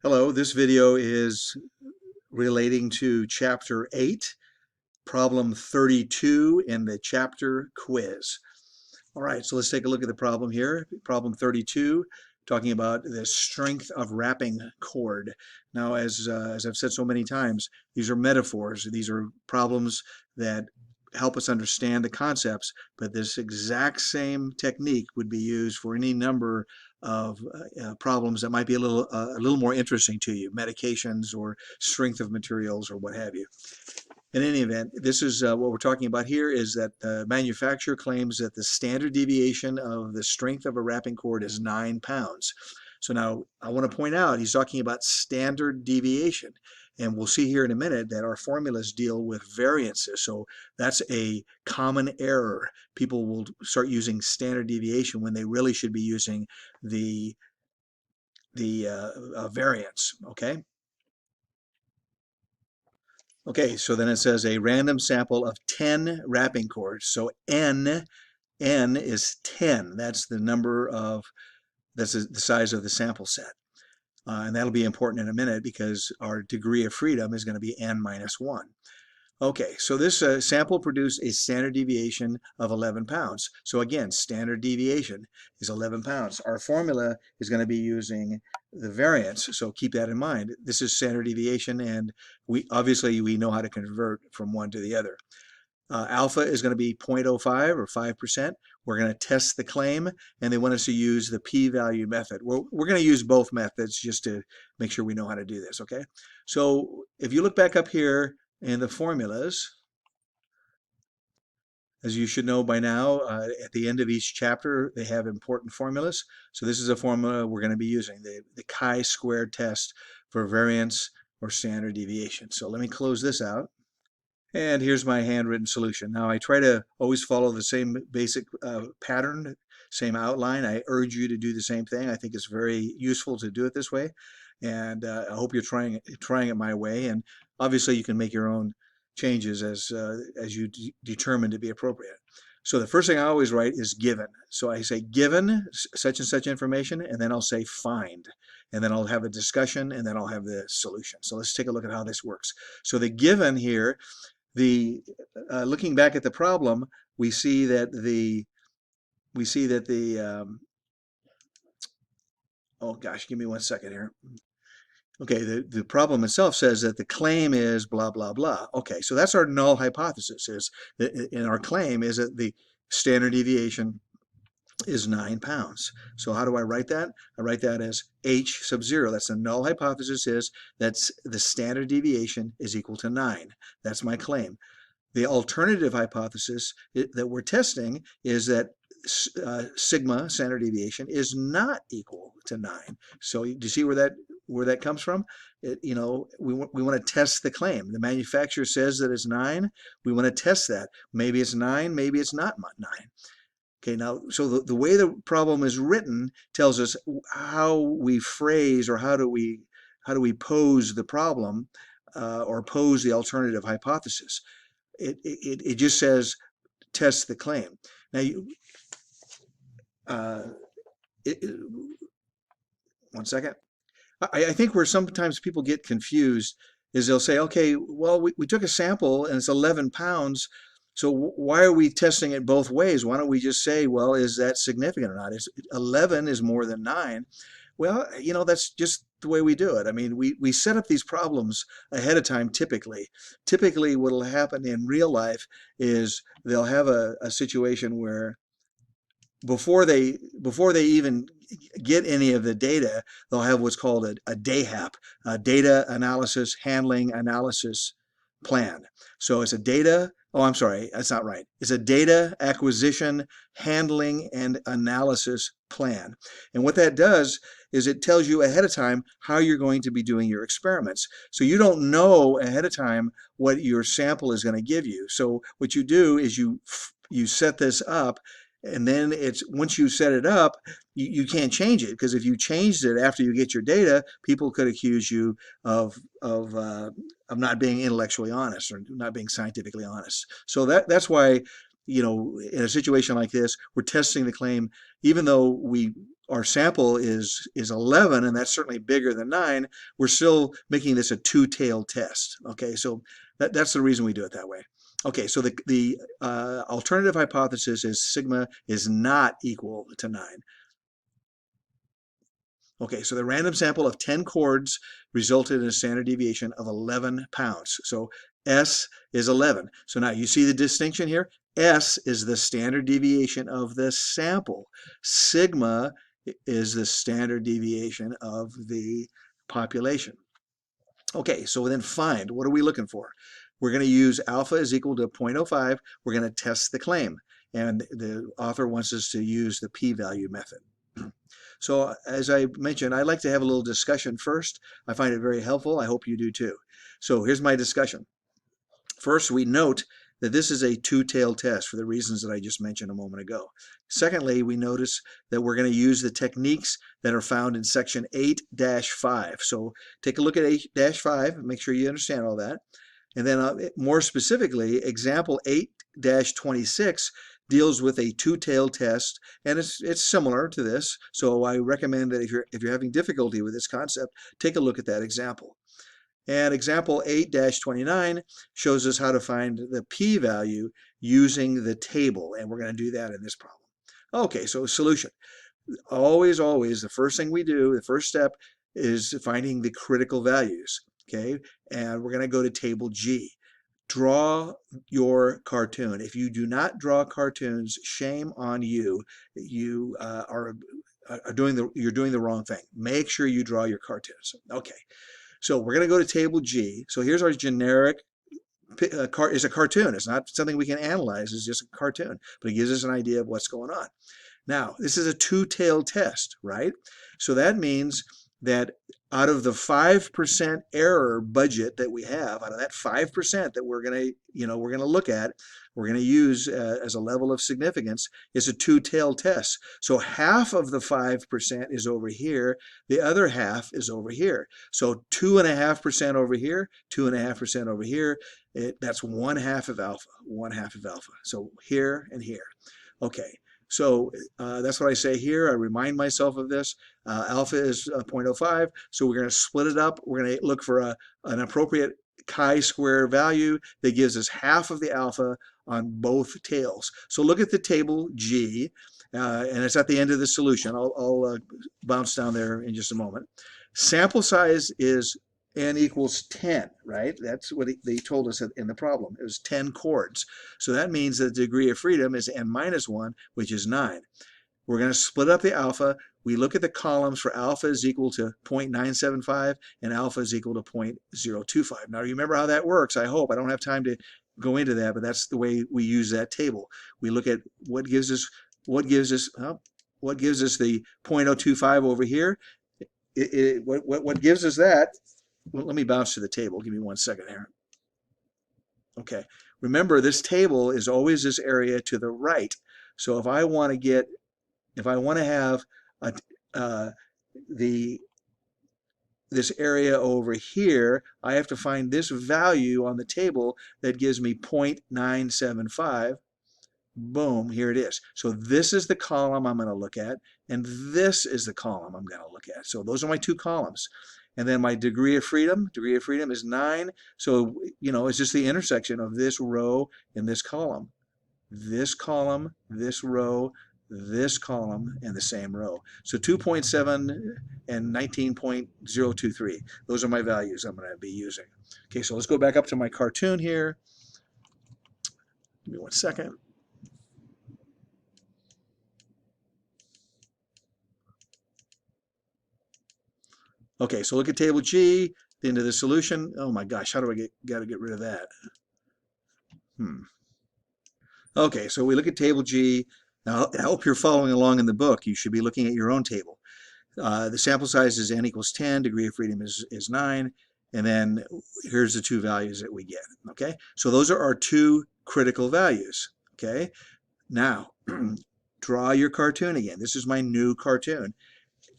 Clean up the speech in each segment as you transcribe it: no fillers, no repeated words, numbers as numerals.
Hello, this video is relating to Chapter 8, Problem 32 in the chapter quiz. All right, so let's take a look at the problem here. Problem 32, talking about the strength of wrapping cord. Now, as I've said so many times, these are metaphors. These are problems that help us understand the concepts, but this exact same technique would be used for any number of problems that might be a little more interesting to you, medications or strength of materials or what have you. In any event, this is what we're talking about here is that the manufacturer claims that the standard deviation of the strength of a wrapping cord is 9 pounds. So now I want to point out he's talking about standard deviation. And we'll see here in a minute that our formulas deal with variances. So that's a common error. People will start using standard deviation when they really should be using the variance, okay? Okay, so then it says a random sample of 10 wrapping cords. So n is 10. That's the size of the sample set. And that'll be important in a minute because our degree of freedom is going to be n minus 1. Okay, so this sample produced a standard deviation of 11 pounds. So again, standard deviation is 11 pounds. Our formula is going to be using the variance, so keep that in mind. This is standard deviation, and obviously we know how to convert from one to the other. Alpha is going to be 0.05 or 5%. We're going to test the claim, and they want us to use the p-value method. We're going to use both methods just to make sure we know how to do this, okay? So if you look back up here in the formulas, as you should know by now, at the end of each chapter, they have important formulas. So this is a formula we're going to be using, the chi-squared test for variance or standard deviation. So let me close this out. And here's my handwritten solution. Now I try to always follow the same basic pattern, same outline. I urge you to do the same thing. I think it's very useful to do it this way. And I hope you're trying it my way. And obviously you can make your own changes as you determine to be appropriate. So the first thing I always write is given. So I say given such and such information, and then I'll say find. And then I'll have a discussion, and then I'll have the solution. So let's take a look at how this works. So the given here, looking back at the problem, we see that oh gosh, give me 1 second here. Okay, the problem itself says that the claim is blah, blah, blah. Okay, so that's our null hypothesis, is that in our claim is that the standard deviation is 9 pounds. So how do I write that? I write that as h sub 0. That's the null hypothesis, is that the standard deviation is equal to 9. That's my claim. The alternative hypothesis that we're testing is that sigma, standard deviation, is not equal to 9. So do you see where that comes from? We want to test the claim. The manufacturer says that it's 9. We want to test that. Maybe it's 9, maybe it's not 9. Okay, now, so the way the problem is written tells us how we phrase, or how do we pose the problem or pose the alternative hypothesis. It just says test the claim. Now, 1 second. I think where sometimes people get confused is they'll say, okay, well, we took a sample and it's 11 pounds. So why are we testing it both ways? Why don't we just say, well, is that significant or not? 11 is more than 9. Well, that's just the way we do it. I mean, we set up these problems ahead of time typically. Typically what will happen in real life is they'll have a situation where before they even get any of the data, they'll have what's called a DAHAP, a data analysis handling analysis plan. So it's a data, oh, I'm sorry, that's not right. It's a data acquisition, handling, and analysis plan. And what that does is it tells you ahead of time how you're going to be doing your experiments. So you don't know ahead of time what your sample is going to give you. So what you do is you set this up, and then once you set it up, you can't change it, because if you changed it after you get your data, people could accuse you of not being intellectually honest or not being scientifically honest. So that's why, in a situation like this, we're testing the claim, even though we our sample is 11, and that's certainly bigger than 9, we're still making this a two-tailed test. Okay, so that's the reason we do it that way. Okay, so the alternative hypothesis is sigma is not equal to 9. Okay, so the random sample of 10 chords resulted in a standard deviation of 11 pounds. So S is 11. So now you see the distinction here? S is the standard deviation of the sample. Sigma is the standard deviation of the population. Okay, so then find, what are we looking for? We're going to use alpha is equal to 0.05. We're going to test the claim. And the author wants us to use the p-value method. So as I mentioned, I like to have a little discussion first. I find it very helpful. I hope you do too. So here's my discussion. First, we note that this is a two-tailed test for the reasons that I just mentioned a moment ago. Secondly, we notice that we're going to use the techniques that are found in section 8-5. So take a look at 8-5 and make sure you understand all that. And then more specifically, example 8-26 deals with a two-tailed test, and it's similar to this. So I recommend that if you're having difficulty with this concept, take a look at that example. And example 8-29 shows us how to find the p-value using the table, and we're going to do that in this problem. Okay, so solution. Always, the first thing we do, the first step is finding the critical values. Okay, and we're going to go to table G. Draw your cartoon. If you do not draw cartoons, shame on you. You are doing the wrong thing. Make sure you draw your cartoons. Okay, so we're going to go to table G. So here's our generic. Is a cartoon. It's not something we can analyze. It's just a cartoon, but it gives us an idea of what's going on. Now, this is a two-tailed test, right? So that means that out of the 5% error budget that we have, out of that 5% that we're going to look at, we're going to use as a level of significance, is a two-tailed test. So half of the 5% is over here, the other half is over here. So 2.5% over here, 2.5% over here. That's 1/2 of alpha, 1/2 of alpha. So here and here. Okay. So that's what I say here. I remind myself of this. Alpha is 0.05, so we're going to split it up. We're going to look for an appropriate chi-square value that gives us half of the alpha on both tails. So look at the table G, and it's at the end of the solution. I'll bounce down there in just a moment. Sample size is n equals 10, right? That's what they told us in the problem. It was 10 chords. So that means that the degree of freedom is n minus 1, which is 9. We're going to split up the alpha. We look at the columns for alpha is equal to 0.975 and alpha is equal to 0.025. Now remember how that works, I hope. I don't have time to go into that, but that's the way we use that table. We look at what gives us the 0.025 over here. What gives us that? Well, let me bounce to the table. Give me 1 second here. Okay. Remember, this table is always this area to the right. So if I want to have this area over here, I have to find this value on the table that gives me 0.975. Boom, here it is. So this is the column I'm going to look at, and this is the column I'm going to look at. So those are my two columns. And then my degree of freedom is 9. So, it's just the intersection of this row and this column. This column, this row, this column, and the same row. So 2.7 and 19.023. Those are my values I'm going to be using. Okay, so let's go back up to my cartoon here. Give me 1 second. Okay, so look at table G, the end of the solution. Oh my gosh, how do I got to get rid of that? Okay, so we look at table G. Now, I hope you're following along in the book. You should be looking at your own table. The sample size is n equals 10, degree of freedom is 9, and then here's the two values that we get. Okay, so those are our two critical values. Okay, now draw your cartoon again. This is my new cartoon.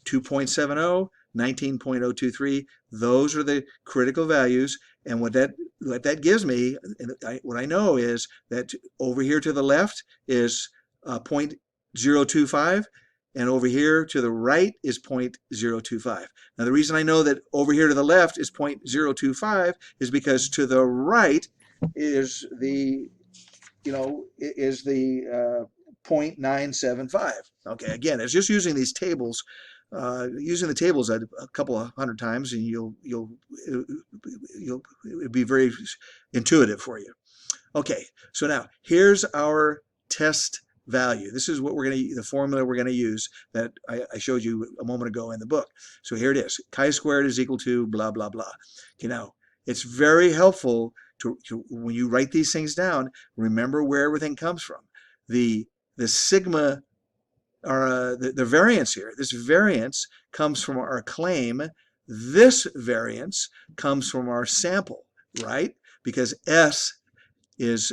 2.70, 19.023, those are the critical values, and what that gives me, what I know is that over here to the left is 0.025, and over here to the right is 0.025. Now the reason I know that over here to the left is 0.025 is because to the right is the, is the 0.975. Okay, again, it's just using these tables, using the tables a couple of hundred times, and it'll be very intuitive for you. Okay, so now here's our test value. This is what we're going to, the formula we're going to use that I showed you a moment ago in the book. So here it is. Chi-squared is equal to blah, blah, blah. Okay, now it's very helpful to when you write these things down, remember where everything comes from. The sigma, or the variance here, this variance comes from our claim. This variance comes from our sample, right? Because S is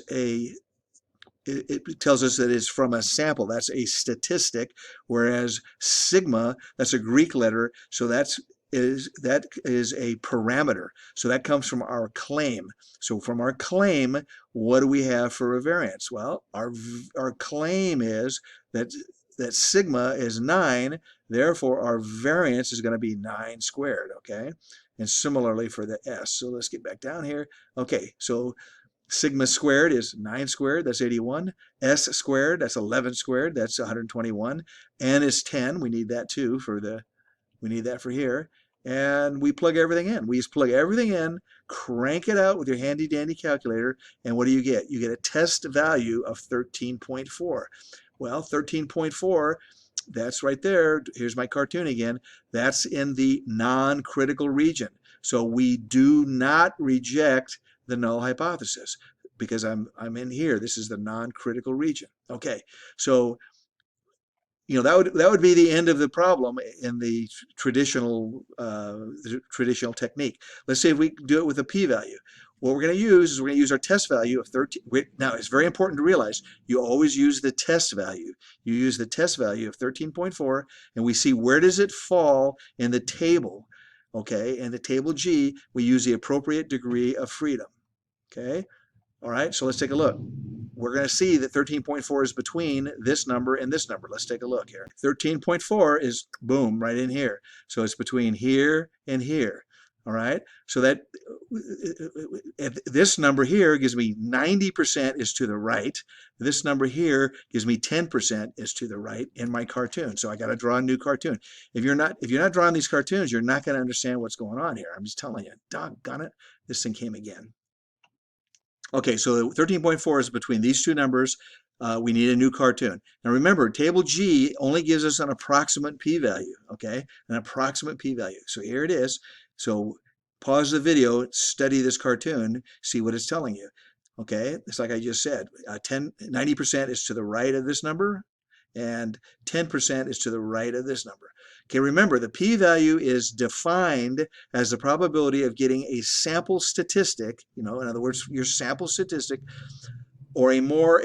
it tells us that it's from a sample. That's a statistic, whereas sigma, that's a Greek letter, so that is a parameter. So that comes from our claim. So from our claim, what do we have for a variance? Well, our claim is that sigma is 9, therefore our variance is going to be 9 squared, okay? And similarly for the S. So let's get back down here. Okay, so sigma squared is 9 squared, that's 81. S squared, that's 11 squared, that's 121. N is 10, we need that too we need that for here. And we plug everything in. We just plug everything in, crank it out with your handy dandy calculator, and what do you get? You get a test value of 13.4. Well, 13.4, that's right there. Here's my cartoon again. That's in the non-critical region. So we do not reject the null hypothesis because I'm in here. This is the non-critical region. Okay, so that would be the end of the problem in the traditional technique. Let's say if we do it with a p-value. What we're going to use is we're going to use our test value of 13. Now it's very important to realize you always use the test value. You use the test value of 13.4, and we see where does it fall in the table. Okay, in the table G, we use the appropriate degree of freedom. Okay, all right, so let's take a look. We're going to see that 13.4 is between this number and this number. Let's take a look here. 13.4 is, boom, right in here. So it's between here and here. All right, so that this number here gives me 90% is to the right. This number here gives me 10% is to the right in my cartoon. So I got to draw a new cartoon. If you're not drawing these cartoons, you're not going to understand what's going on here. I'm just telling you, doggone it, this thing came again. Okay, so 13.4 is between these two numbers. We need a new cartoon. Now remember, table G only gives us an approximate p-value, okay? An approximate p-value. So here it is. So pause the video, study this cartoon, see what it's telling you. Okay, it's like I just said, 90% is to the right of this number, and 10% is to the right of this number. Okay, remember the p-value is defined as the probability of getting a sample statistic, in other words, your sample statistic, or a more,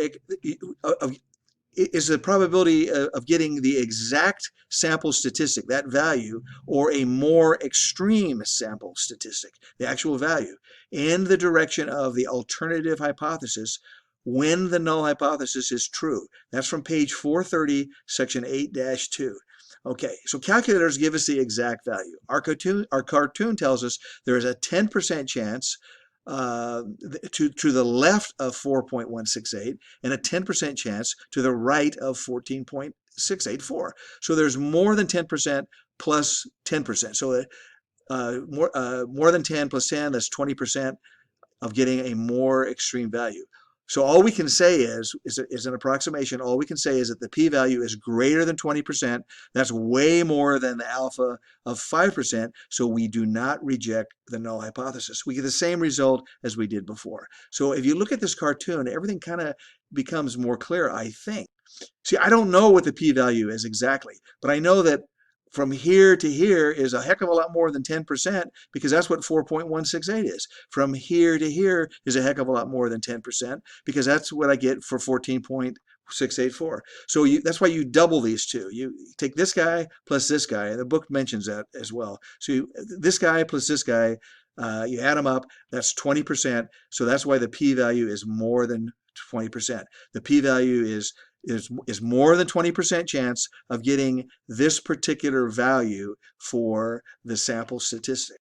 is the probability of getting the exact sample statistic, that value, or a more extreme sample statistic, the actual value, in the direction of the alternative hypothesis when the null hypothesis is true. That's from page 430, section 8-2. Okay, so calculators give us the exact value. Our cartoon tells us there is a 10% chance to the left of 4.168 and a 10% chance to the right of 14.684. So there's more than 10% plus 10%. So more than 10 plus 10, that's 20% of getting a more extreme value. So all we can say is an approximation. All we can say is that the p-value is greater than 20%. That's way more than the alpha of 5%. So we do not reject the null hypothesis. We get the same result as we did before. So if you look at this cartoon, everything kind of becomes more clear, I think. See, I don't know what the p-value is exactly, but I know that from here to here is a heck of a lot more than 10% because that's what 4.168 is. From here to here is a heck of a lot more than 10% because that's what I get for 14.684. So that's why you double these two. You take this guy plus this guy, and the book mentions that as well. So this guy plus this guy, you add them up, that's 20%. So that's why the p-value is more than 20%. The p-value is is more than 20% chance of getting this particular value for the sample statistic.